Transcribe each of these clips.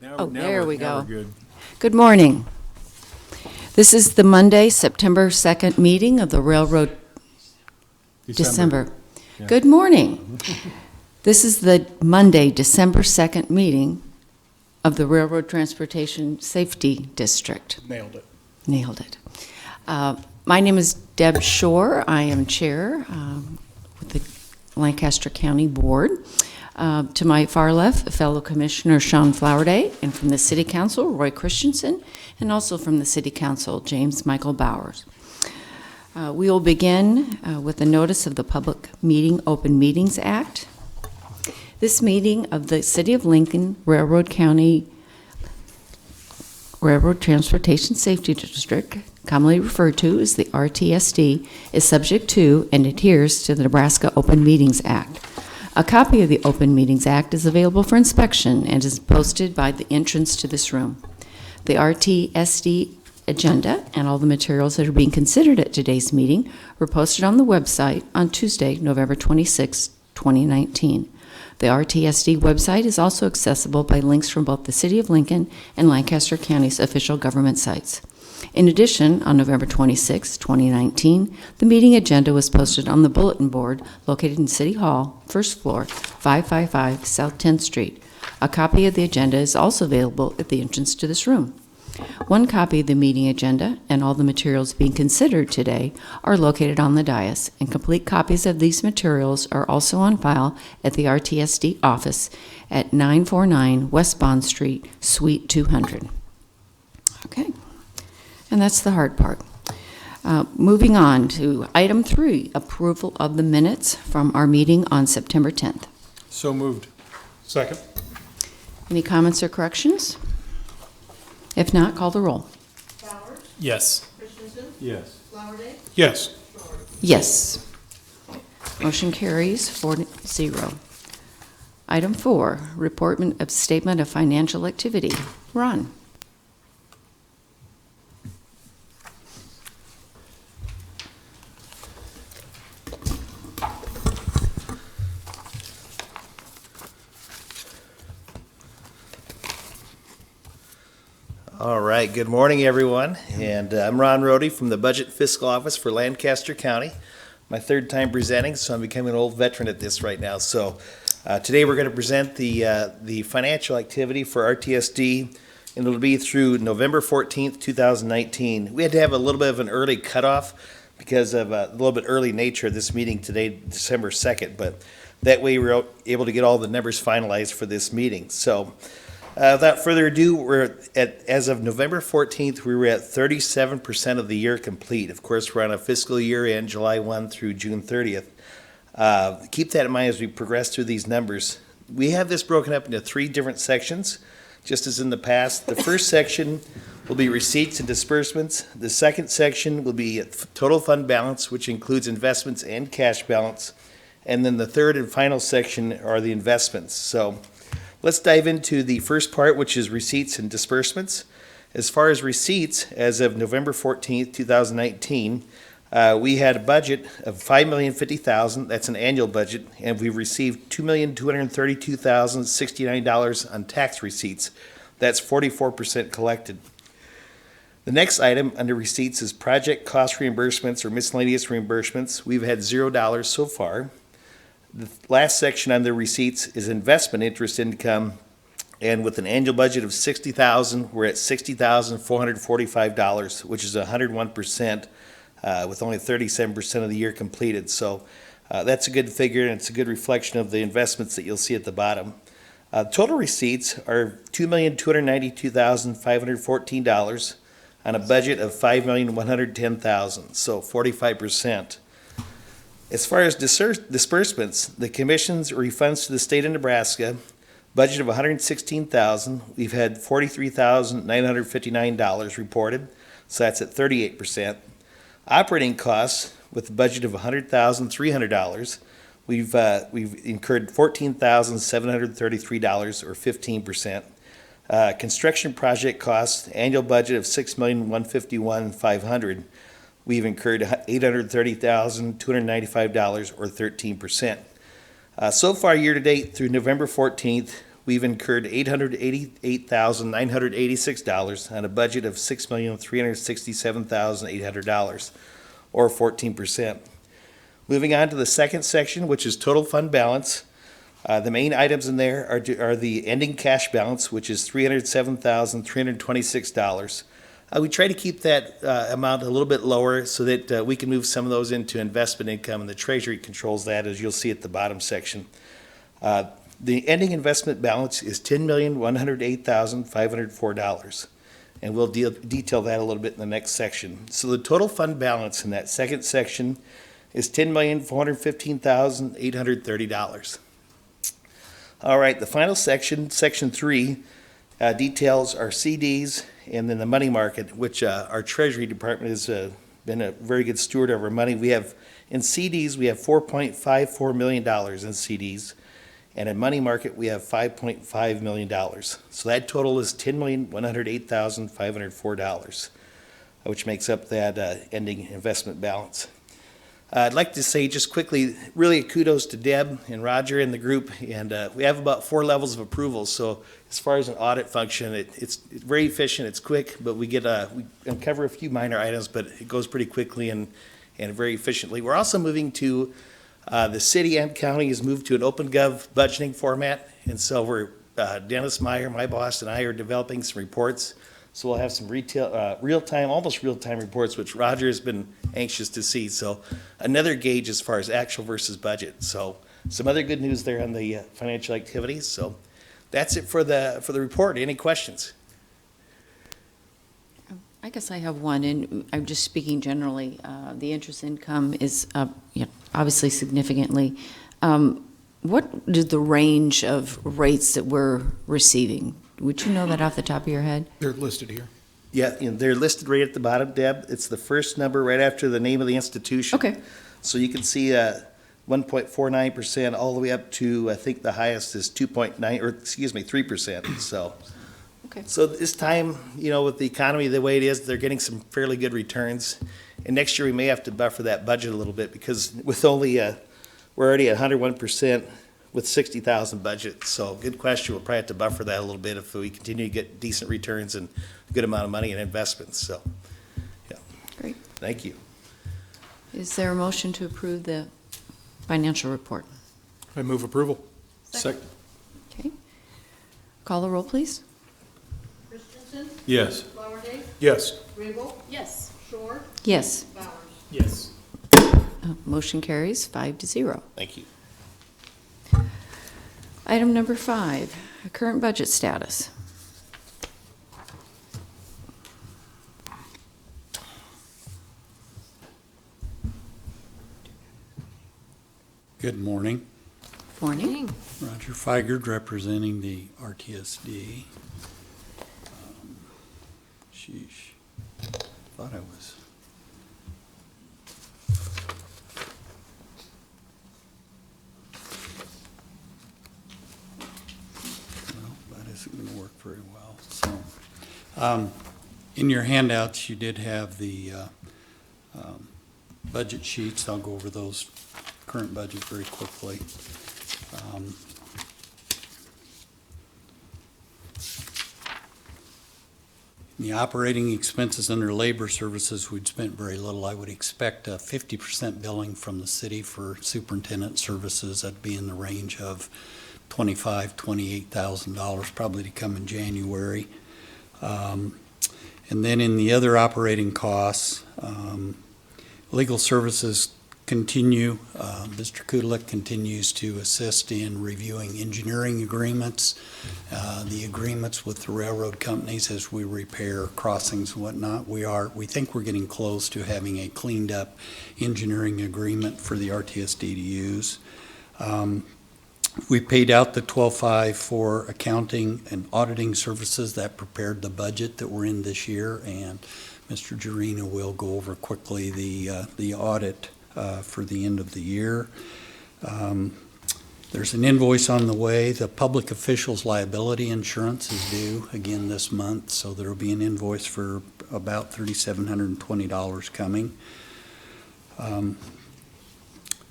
Oh, there we go. Good. Good morning. This is the Monday, September 2nd meeting of the Railroad December. Yeah. Good morning. This is the Monday, December 2nd meeting of the Railroad Transportation Safety District. Nailed it. Nailed it. My name is Deb Shore. I am chair with the Lancaster County Board. To my far left, fellow Commissioner Sean Flowerday, and from the City Council, Roy Christensen, and also from the City Council, James Michael Bowers. We will begin with a notice of the Public Open Meetings Act. This meeting of the City of Lincoln Railroad County Railroad Transportation Safety District, commonly referred to as the RTSD, is subject to and adheres to the Nebraska Open Meetings Act. A copy of the Open Meetings Act is available for inspection and is posted by the entrance to this room. The RTSD agenda and all the materials that are being considered at today's meeting were posted on the website on Tuesday, November 26, 2019. The RTSD website is also accessible by links from both the City of Lincoln and Lancaster County's official government sites. In addition, on November 26, 2019, the meeting agenda was posted on the bulletin board located in City Hall, first floor, 555 South 10th Street. A copy of the agenda is also available at the entrance to this room. One copy of the meeting agenda and all the materials being considered today are located on the dais, and complete copies of these materials are also on file at the RTSD office at 949 West Bond Street, Suite 200. Okay. And that's the hard part. Moving on to item 3, approval of the minutes from our meeting on September 10th. So moved. Second. Any comments or corrections? If not, call the roll. Bowers? Yes. Christensen? Yes. Flowerday? Yes. Shore? Yes. Motion carries 4-0. Item 4, report of statement of financial activity. Ron. All right, good morning, everyone. And I'm Ron Rohde from the Budget Fiscal Office for Lancaster County. My third time presenting, so I'm becoming an old veteran at this right now. So today we're going to present the financial activity for RTSD, and it'll be through November 14th, 2019. We had to have a little bit of an early cutoff because of a little bit early nature of this meeting today, December 2nd, but that way we're able to get all the numbers finalized for this meeting. So without further ado, as of November 14th, we were at 37% of the year complete. Of course, we're on a fiscal year end, July 1 through June 30th. Keep that in mind as we progress through these numbers. We have this broken up into 3 different sections, just as in the past. The first section will be receipts and disbursements. The second section will be total fund balance, which includes investments and cash balance. And then the third and final section are the investments. So let's dive into the first part, which is receipts and disbursements. As far as receipts, as of November 14th, 2019, we had a budget of $5,050,000. That's an annual budget, and we've received $2,232,069 on tax receipts. That's 44% collected. The next item under receipts is project cost reimbursements or miscellaneous reimbursements. We've had $0 so far. The last section on the receipts is investment interest income, and with an annual budget of $60,000, we're at $60,445, which is 101%, with only 37% of the year completed. So that's a good figure, and it's a good reflection of the investments that you'll see at the bottom. Total receipts are $2,292,514 on a budget of $5,110,000, so 45%. As far as disbursements, the commission's refunds to the state of Nebraska, budget of $116,000. We've had $43,959 reported, so that's at 38%. Operating costs with a budget of $100,300. We've incurred $14,733 or 15%. Construction project costs, annual budget of $6,151,500. We've incurred $830,295 or 13%. So far, year-to-date through November 14th, we've incurred $888,986 on a budget of $6,367,800, or 14%. Moving on to the second section, which is total fund balance. The main items in there are the ending cash balance, which is $307,326. We try to keep that amount a little bit lower so that we can move some of those into investment income, and the Treasury controls that, as you'll see at the bottom section. The ending investment balance is $10,108,504, and we'll detail that a little bit in the next section. So the total fund balance in that second section is $10,415,830. All right, the final section, Section 3, details our CDs and then the money market, which our Treasury Department has been a very good steward of our money. We have, in CDs, we have $4.54 million in CDs, and in money market, we have $5.5 million. So that total is $10,108,504, which makes up that ending investment balance. I'd like to say just quickly, really kudos to Deb and Roger and the group, and we have about 4 levels of approval. So as far as an audit function, it's very efficient, it's quick, but we uncover a few minor items, but it goes pretty quickly and very efficiently. We're also moving to, the city and county has moved to an OpenGov budgeting format, and so we're, Dennis Meyer, my boss, and I are developing some reports. So we'll have some real-time, almost real-time reports, which Roger has been anxious to see. So another gauge as far as actual versus budget. So some other good news there on the financial activities. So that's it for the report. Any questions? I guess I have one, and I'm just speaking generally. The interest income is up, obviously significantly. What is the range of rates that we're receiving? Would you know that off the top of your head? They're listed here. Yeah, they're listed right at the bottom, Deb. It's the first number right after the name of the institution. Okay. So you can see 1.49% all the way up to, I think the highest is 3%. So. Okay. So this time, with the economy the way it is, they're getting some fairly good returns. And next year we may have to buffer that budget a little bit because with only, we're already at 101% with 60,000 budget. So good question. We'll probably have to buffer that a little bit if we continue to get decent returns and a good amount of money in investments. So, yeah. Great. Thank you. Is there a motion to approve the financial report? I move approval. Second. Okay. Call the roll, please. Christensen, Yes. Flowerday, Yes. Rabel. Yes. Shore, Yes. Bowers. Yes. Motion carries 5-0. Thank you. Item number 5, current budget status. Good morning. Morning. Roger Feigerd representing the RTSD. Sheesh. Thought I was. Well, that isn't going to work very well. So, in your handouts, you did have the budget sheets. I'll go over those current budget very quickly. The operating expenses under labor services, we'd spent very little. I would expect a 50% billing from the city for superintendent services. That'd be in the range of $28,000 probably to come in January. And then in the other operating costs, legal services continue. Mr. Kudelik continues to assist in reviewing engineering agreements, the agreements with the railroad companies as we repair crossings and whatnot. We think we're getting close to having a cleaned up engineering agreement for the RTSD to use. We paid out the 12.5 for accounting and auditing services that prepared the budget that we're in this year, and Mr. Gerina will go over quickly the audit for the end of the year. There's an invoice on the way. The public officials liability insurance is due again this month, so there will be an invoice for about $3,720 coming.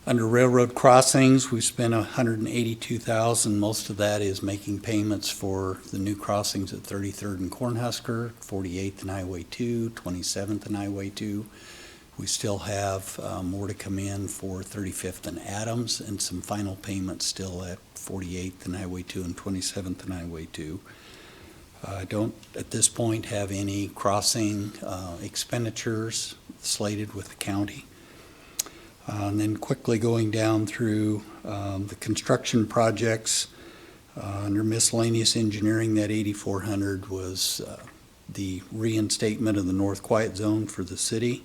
Under railroad crossings, we spent $182,000. Most of that is making payments for the new crossings at 33rd and Cornhusker, 48th and Highway 2, 27th and Highway 2. We still have more to come in for 35th and Adams, and some final payments still at 48th and Highway 2 and 27th and Highway 2. I don't, at this point, have any crossing expenditures slated with the county. And then quickly going down through the construction projects, under miscellaneous engineering, that 8,400 was the reinstatement of the North Quiet Zone for the city.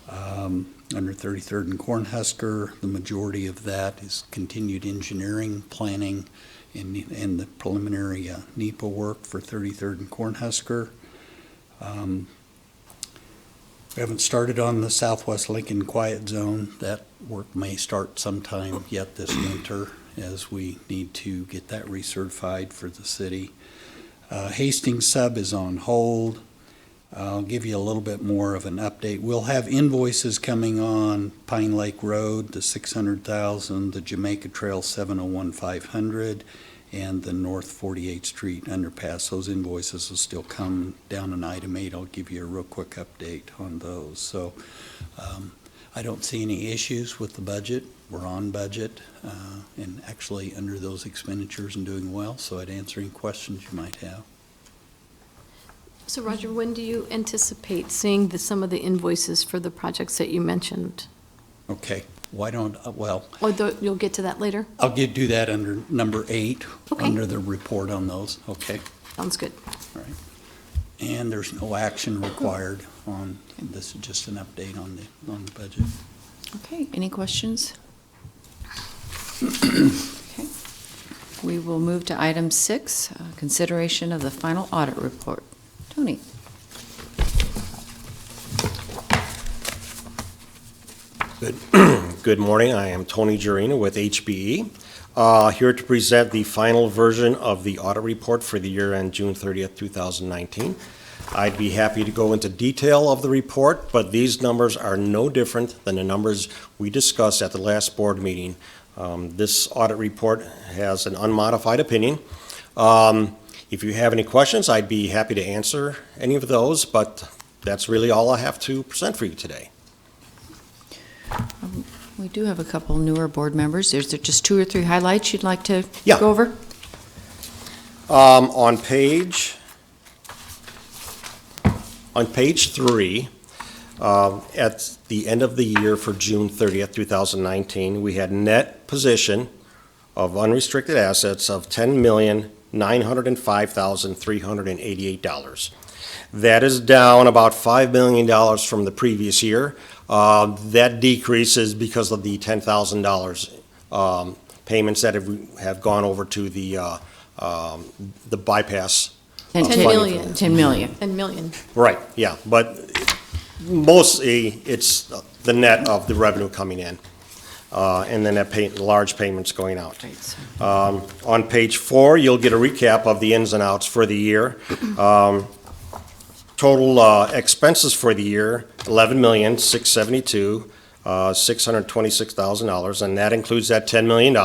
Under 33rd and Cornhusker, the majority of that is continued engineering, planning, and the preliminary NEPA work for 33rd and Cornhusker. We haven't started on the Southwest Lincoln Quiet Zone. That work may start sometime yet this winter, as we need to get that recertified for the city. Hastings sub is on hold. I'll give you a little bit more of an update. We'll have invoices coming on Pine Lake Road, the $600,000, the Jamaica Trail 701-500, and the North 48th Street underpass. Those invoices will still come down in item 8. I'll give you a real quick update on those. So I don't see any issues with the budget. We're on budget and actually under those expenditures and doing well. So I'd answer any questions you might have. So Roger, when do you anticipate seeing some of the invoices for the projects that you mentioned? Okay, why don't, well, Or you'll get to that later? I'll do that under number 8, Okay. under the report on those, okay? Sounds good. All right. And there's no action required on, this is just an update on the budget. Okay, any questions? Okay. We will move to item 6, consideration of the final audit report. Tony? Good morning. I am Tony Jurina with HBE, here to present the final version of the audit report for the year end June 30th, 2019. I'd be happy to go into detail of the report, but these numbers are no different than the numbers we discussed at the last board meeting. This audit report has an unmodified opinion. If you have any questions, I'd be happy to answer any of those, but that's really all I have to present for you today. We do have a couple newer board members. Is there just 2 or 3 highlights you'd like to Yeah. go over? On page 3, at the end of the year for June 30th, 2019, we had net position of unrestricted assets of $10,905,388. That is down about $5 million from the previous year. That decrease is because of the $10,000 payments that have gone over to the bypass. 10 million. 10 million. 10 million. Right, yeah, but mostly it's the net of the revenue coming in, and then that large payments going out. Right, so- On page 4, you'll get a recap of the ins and outs for the year. Total expenses for the year, $11,672,626, and that includes that $10 million,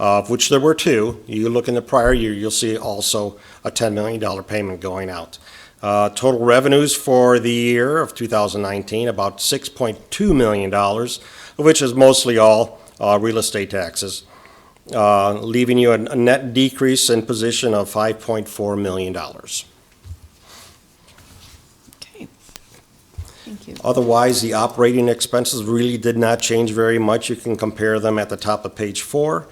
of which there were 2. You look in the prior year, you'll see also a $10 million payment going out. Total revenues for the year of 2019, about $6.2 million, of which is mostly all real estate taxes, leaving you a net decrease in position of $5.4 million. Okay. Thank you. Otherwise, the operating expenses really did not change very much. You can compare them at the top of page 4.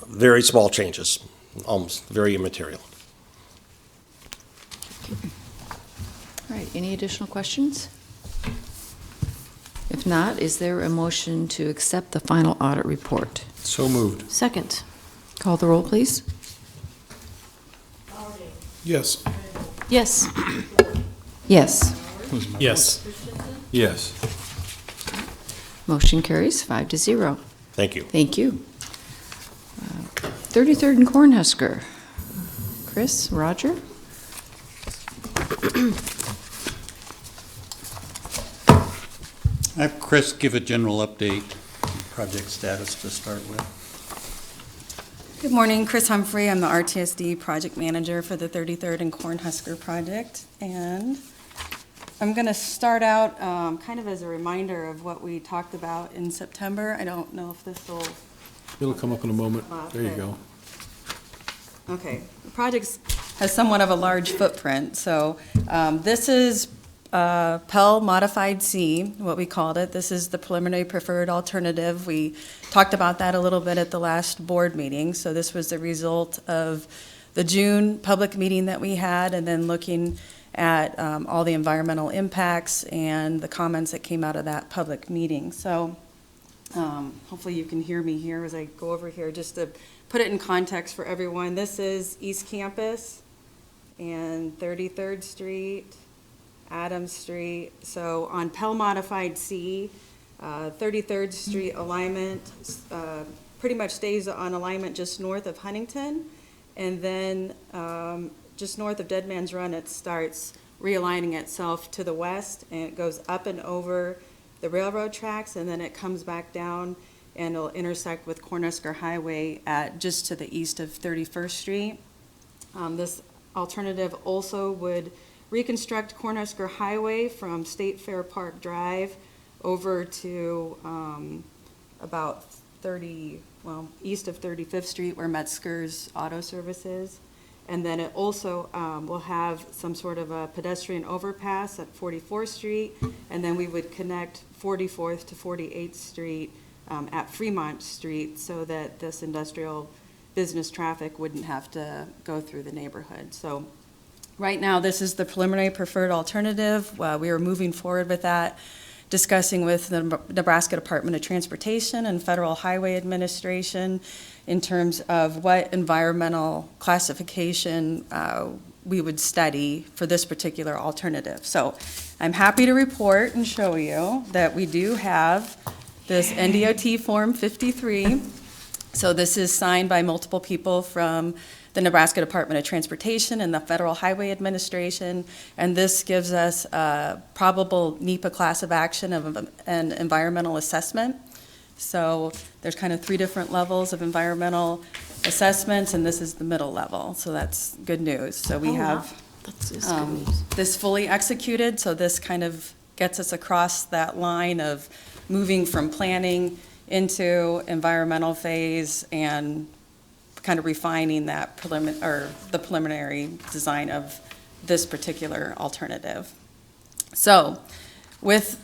Very small changes, almost very immaterial. All right, any additional questions? If not, is there a motion to accept the final audit report? So moved. Second. Call the roll, please. Yes. Yes. Yes. Yes. Yes. Motion carries 5-0. Thank you. Thank you. 33rd and Cornhusker. Chris, Roger? I have Chris give a general update, project status to start with. Good morning, Chris Humphrey. I'm the RTSD project manager for the 33rd and Cornhusker project. And I'm going to start out kind of as a reminder of what we talked about in September. I don't know if this will, It'll come up in a moment. There you go. okay. The project has somewhat of a large footprint. So this is Pell Modified C, what we called it. This is the preliminary preferred alternative. We talked about that a little bit at the last board meeting. So this was the result of the June public meeting that we had, and then looking at all the environmental impacts and the comments that came out of that public meeting. So hopefully you can hear me here as I go over here, just to put it in context for everyone. This is East Campus and 33rd Street, Adams Street. So on Pell Modified C, 33rd Street alignment pretty much stays on alignment just north of Huntington. And then just north of Dead Man's Run, it starts realigning itself to the west, and it goes up and over the railroad tracks, and then it comes back down and it'll intersect with Cornhusker Highway at just to the east of 31st Street. This alternative also would reconstruct Cornhusker Highway from State Fair Park Drive over to about east of 35th Street where Metzger's Auto Service is. And then it also will have some sort of a pedestrian overpass at 44th Street, and then we would connect 44th to 48th Street at Fremont Street so that this industrial business traffic wouldn't have to go through the neighborhood. So right now, this is the preliminary preferred alternative. We are moving forward with that, discussing with the Nebraska Department of Transportation and Federal Highway Administration in terms of what environmental classification we would study for this particular alternative. So I'm happy to report and show you that we do have this NDOT Form 53. So this is signed by multiple people from the Nebraska Department of Transportation and the Federal Highway Administration, and this gives us a probable NEPA class of action of an environmental assessment. So there's kind of 3 different levels of environmental assessments, and this is the middle level, so that's good news. So we have That's just good news. this fully executed, so this kind of gets us across that line of moving from planning into environmental phase and kind of refining that the preliminary design of this particular alternative. So with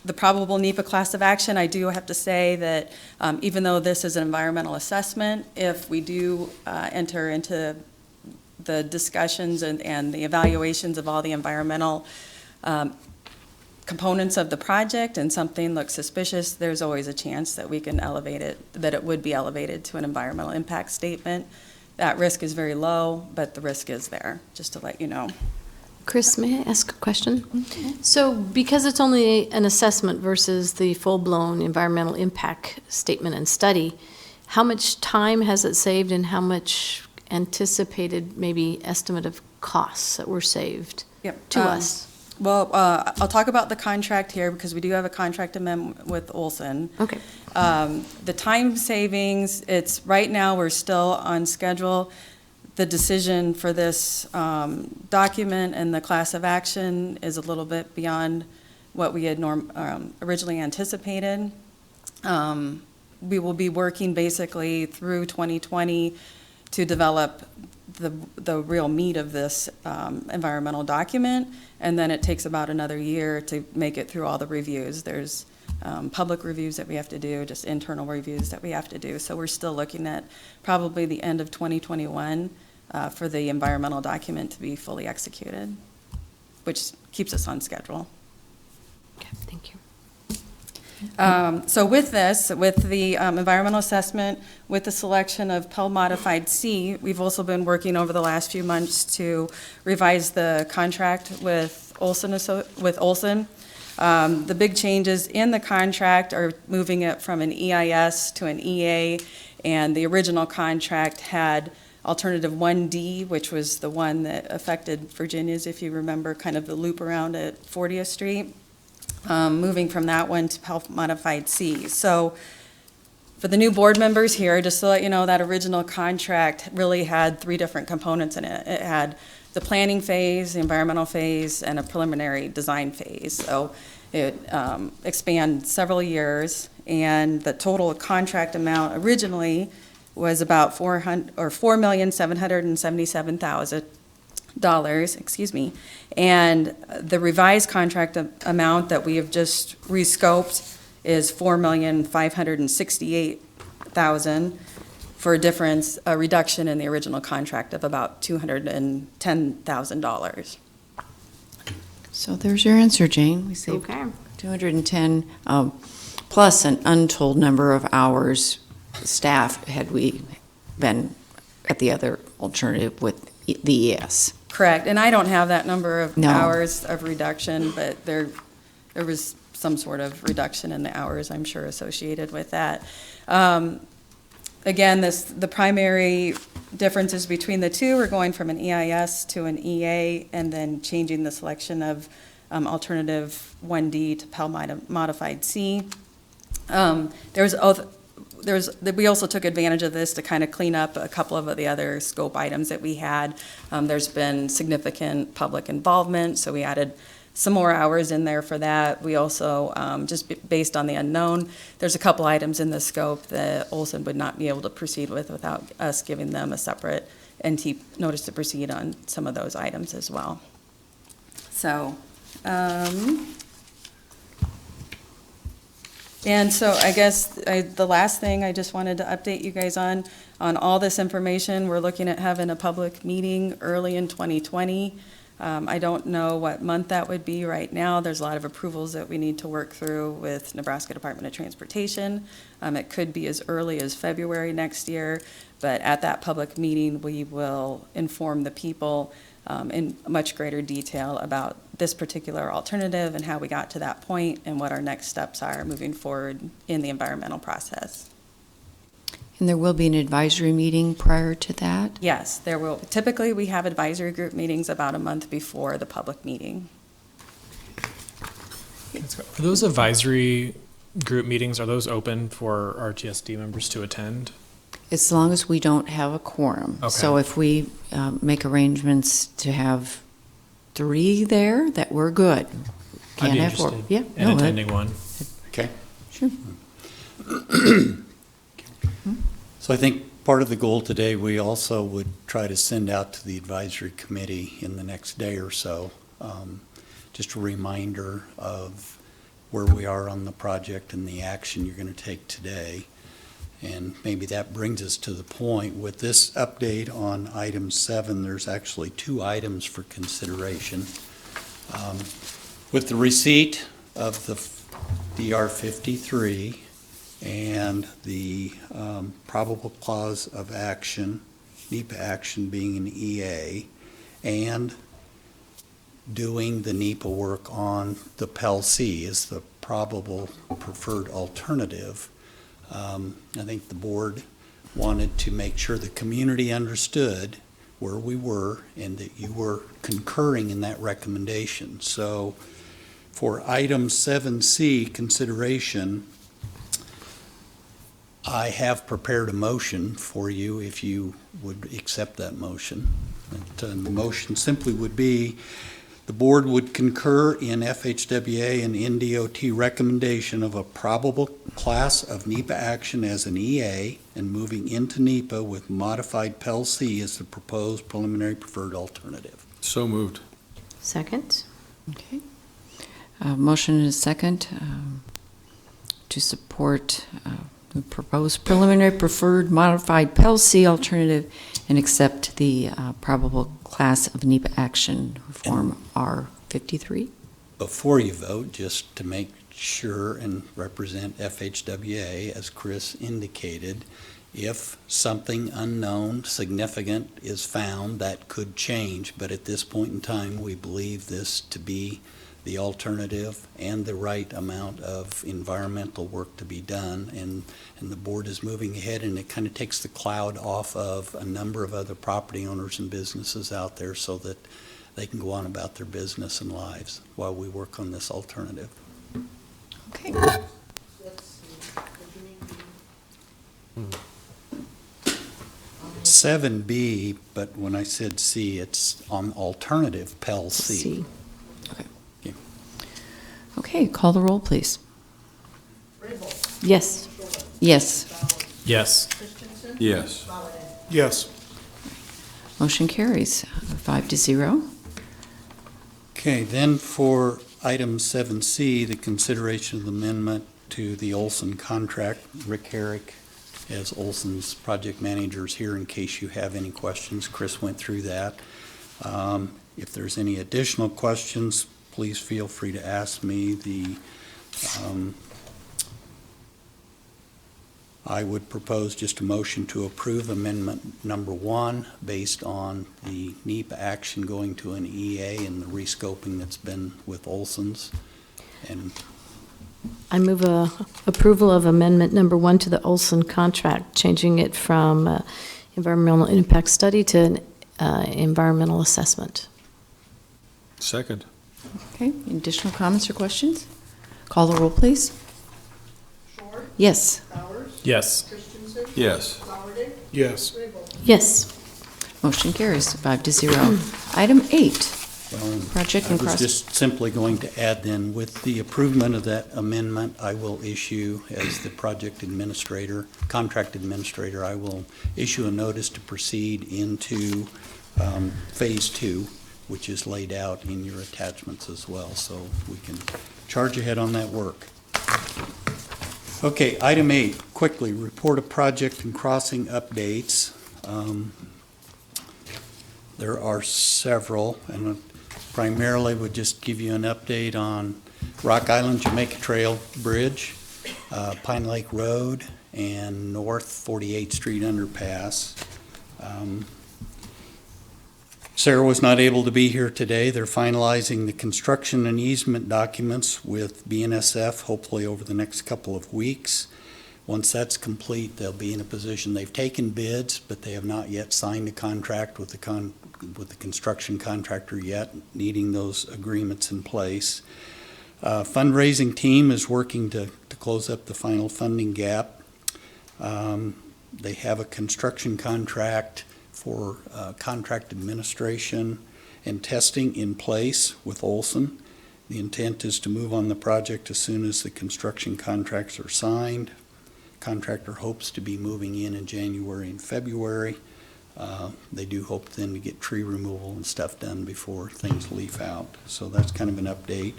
the probable NEPA class of action, I do have to say that even though this is an environmental assessment, if we do enter into the discussions and the evaluations of all the environmental components of the project and something looks suspicious, there's always a chance that we can elevate it, that it would be elevated to an environmental impact statement. That risk is very low, but the risk is there, just to let you know. Chris, may I ask a question? So because it's only an assessment versus the full-blown environmental impact statement and study, how much time has it saved and how much anticipated maybe estimate of costs that were saved to us? Well, I'll talk about the contract here because we do have a contract amendment with Olson. Okay. The time savings, it's right now we're still on schedule. The decision for this document and the class of action is a little bit beyond what we had originally anticipated. We will be working basically through 2020 to develop the real meat of this environmental document, and then it takes about another year to make it through all the reviews. There's public reviews that we have to do, just internal reviews that we have to do. So we're still looking at probably the end of 2021 for the environmental document to be fully executed, which keeps us on schedule. Okay, thank you. So with this, with the environmental assessment, with the selection of Pell Modified C, we've also been working over the last few months to revise the contract with Olson. The big changes in the contract are moving it from an EIS to an EA, and the original contract had alternative 1D, which was the one that affected Virginia's, if you remember, kind of the loop around at 40th Street. moving from that one to Pell Modified C. So for the new board members here, just to let you know, that original contract really had 3 different components in it. It had the planning phase, the environmental phase, and a preliminary design phase. So it expanded several years, and the total contract amount originally was about $4,777,000, excuse me. And the revised contract amount that we have just rescoped is $4,568,000 for a reduction in the original contract of about $210,000. So there's your answer, Jane. We saved Okay. 210, plus an untold number of hours staff had we been at the other alternative with the ES. Correct, and I don't have that number of No. hours of reduction, but there was some sort of reduction in the hours, I'm sure, associated with that. Again, the primary differences between the two are going from an EIS to an EA, and then changing the selection of alternative 1D to Pell Modified C. We also took advantage of this to kind of clean up a couple of the other scope items that we had. There's been significant public involvement, so we added some more hours in there for that. We also, based on the unknown, there's a couple items in the scope that Olson would not be able to proceed with without us giving them a separate NT notice to proceed on some of those items as well. So, and so I guess the last thing I just wanted to update you guys on all this information, we're looking at having a public meeting early in 2020. I don't know what month that would be right now. There's a lot of approvals that we need to work through with Nebraska Department of Transportation. It could be as early as February next year, but at that public meeting, we will inform the people in much greater detail about this particular alternative and how we got to that point and what our next steps are moving forward in the environmental process. And there will be an advisory meeting prior to that? Yes, there will. Typically, we have advisory group meetings about a month before the public meeting. Are those advisory group meetings, are those open for RTSD members to attend? As long as we don't have a quorum. Okay. So if we make arrangements to have 3 there, that we're good. I'd Can't be have 4. interested Yeah, in no, attending one. Okay. Sure. So I think part of the goal today, we also would try to send out to the advisory committee in the next day or so, just a reminder of where we are on the project and the action you're going to take today. And maybe that brings us to the point with this update on item 7, there's actually 2 items for consideration. With the receipt of the DR 53 and the probable cause of action, NEPA action being an EA, and doing the NEPA work on the Pell C is the probable preferred alternative. I think the board wanted to make sure the community understood where we were and that you were concurring in that recommendation. So for item 7C consideration, I have prepared a motion for you if you would accept that motion. The motion simply would be the board would concur in FHWA and NDOT recommendation of a probable class of NEPA action as an EA and moving into NEPA with modified Pell C as the proposed preliminary preferred alternative. So moved. Second? Okay. Motion and a second to support the proposed preliminary preferred modified Pell C alternative and accept the probable class of NEPA action form R53. Before you vote, just to make sure and represent FHWA, as Chris indicated, if something unknown, significant is found, that could change. But at this point in time, we believe this to be the alternative and the right amount of environmental work to be done. And the board is moving ahead, and it kind of takes the cloud off of a number of other property owners and businesses out there so that they can go on about their business and lives while we work on this alternative. Okay. 7B, but when I said C, it's on alternative Pell C. C. Okay, call the roll, please. Yes. Yes. Yes. Yes. Yes. Motion carries 5-0. Okay, then for item 7C, the consideration of the amendment to the Olson contract. Rick Herrick as Olson's project manager is here in case you have any questions. Chris went through that. If there's any additional questions, please feel free to ask me. I would propose just a motion to approve amendment number 1 based on the NEPA action going to an EA and the rescoping that's been with Olson's. And I move approval of amendment number 1 to the Olson contract, changing it from environmental impact study to environmental assessment. Second. Okay, any additional comments or questions? Call the roll, please. Yes. Yes. Yes. Yes. Yes. Motion carries 5-0. Item 8, project I and was cross. just simply going to add then, with the approval of that amendment, I will issue, as the project administrator, contract administrator, I will issue a notice to proceed into Phase 2, which is laid out in your attachments as well, so we can charge ahead on that work. Okay, item 8, quickly, report of project and crossing updates. There are several, and primarily would just give you an update on Rock Island Jamaica Trail Bridge, Pine Lake Road, and North 48th Street Underpass. Sarah was not able to be here today. They're finalizing the construction and easement documents with BNSF, hopefully over the next couple of weeks. Once that's complete, they'll be in a position, they've taken bids, but they have not yet signed a contract with the construction contractor yet, needing those agreements in place. Fundraising team is working to close up the final funding gap. They have a construction contract for contract administration and testing in place with Olson. The intent is to move on the project as soon as the construction contracts are signed. Contractor hopes to be moving in January and February. They do hope then to get tree removal and stuff done before things leaf out. So that's kind of an update.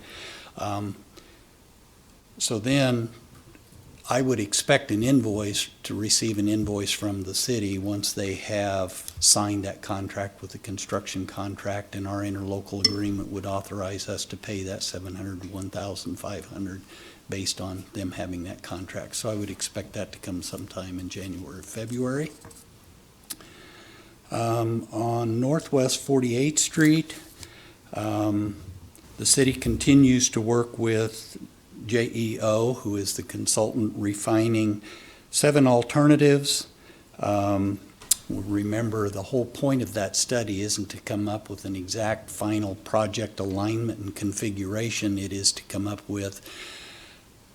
So then I would expect to receive an invoice from the city once they have signed that contract with the construction contract, and our interlocal agreement would authorize us to pay that $701,500 based on them having that contract. So I would expect that to come sometime in January or February. On Northwest 48th Street, the city continues to work with JEO, who is the consultant refining 7 alternatives. Remember, the whole point of that study isn't to come up with an exact final project alignment and configuration. It is to come up with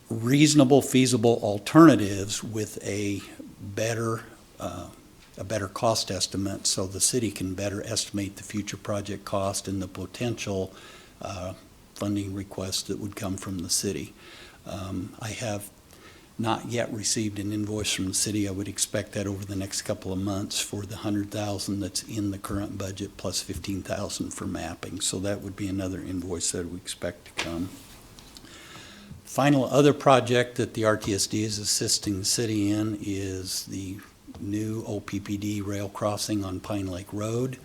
reasonable, feasible alternatives with a better cost estimate, so the city can better estimate the future project cost and the potential funding requests that would come from the city. I have not yet received an invoice from the city. I would expect that over the next couple of months for the $100,000 that's in the current budget plus $15,000 for mapping. So that would be another invoice that we expect to come. Final other project that the RTSD is assisting the city in is the new OPPD rail crossing on Pine Lake Road.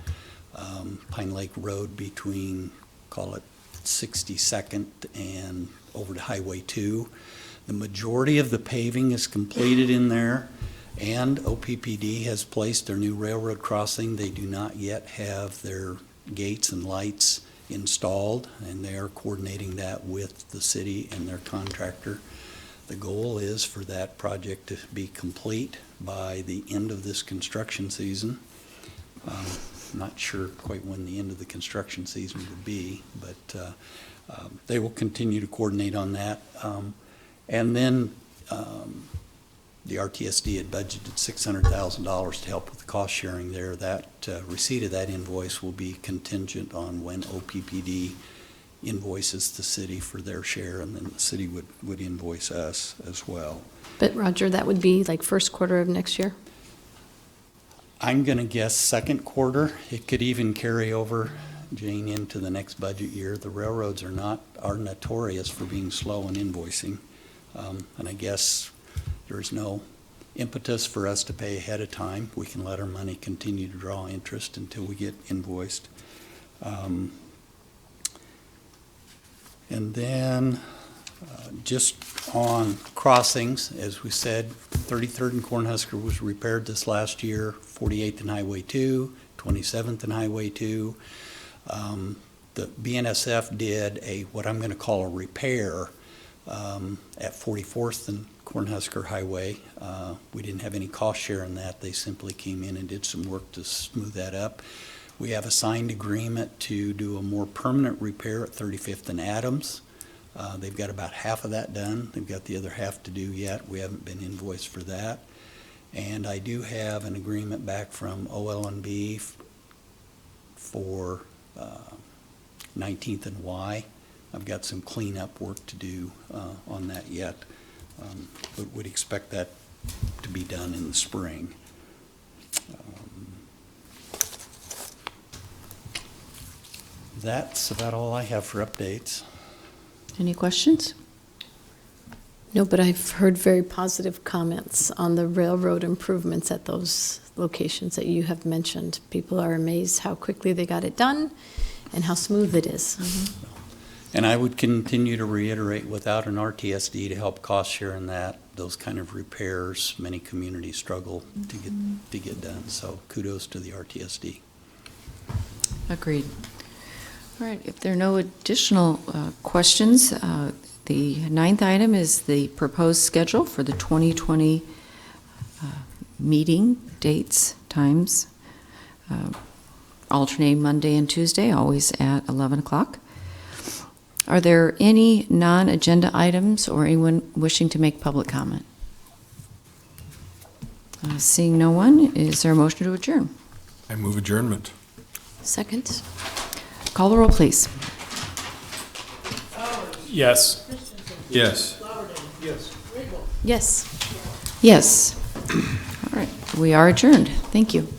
Pine Lake Road between, call it 62nd and over to Highway 2. The majority of the paving is completed in there, and OPPD has placed their new railroad crossing. They do not yet have their gates and lights installed, and they are coordinating that with the city and their contractor. The goal is for that project to be complete by the end of this construction season. Not sure quite when the end of the construction season would be, but they will continue to coordinate on that. And then the RTSD had budgeted $600,000 to help with the cost sharing there. That receipt of that invoice will be contingent on when OPPD invoices the city for their share, and then the city would invoice us as well. But Roger, that would be like first quarter of next year? I'm going to guess second quarter. It could even carry over, Jane, into the next budget year. The railroads are notorious for being slow in invoicing. And I guess there's no impetus for us to pay ahead of time. We can let our money continue to draw interest until we get invoiced. And then just on crossings, as we said, 33rd and Cornhusker was repaired this last year, 48th and Highway 2, 27th and Highway 2. The BNSF did what I'm going to call a repair at 44th and Cornhusker Highway. We didn't have any cost share in that. They simply came in and did some work to smooth that up. We have a signed agreement to do a more permanent repair at 35th and Adams. They've got about half of that done. They've got the other half to do yet. We haven't been invoiced for that. And I do have an agreement back from OL&B for 19th and Y. I've got some cleanup work to do on that yet, but would expect that to be done in the spring. That's about all I have for updates. Any questions? No, but I've heard very positive comments on the railroad improvements at those locations that you have mentioned. People are amazed how quickly they got it done and how smooth it is. And I would continue to reiterate, without an RTSD to help cost share in that, those kind of repairs, many communities struggle to get done. So kudos to the RTSD. Agreed. All right, if there are no additional questions, the ninth item is the proposed schedule for the 2020 meeting dates, times, alternating Monday and Tuesday, always at 11 o'clock. Are there any non-agenda items or anyone wishing to make public comment? Seeing no one, is there a motion to adjourn? I move adjournment. Second? Call the roll, please. Yes. Yes. Yes. Yes. All right, we are adjourned. Thank you.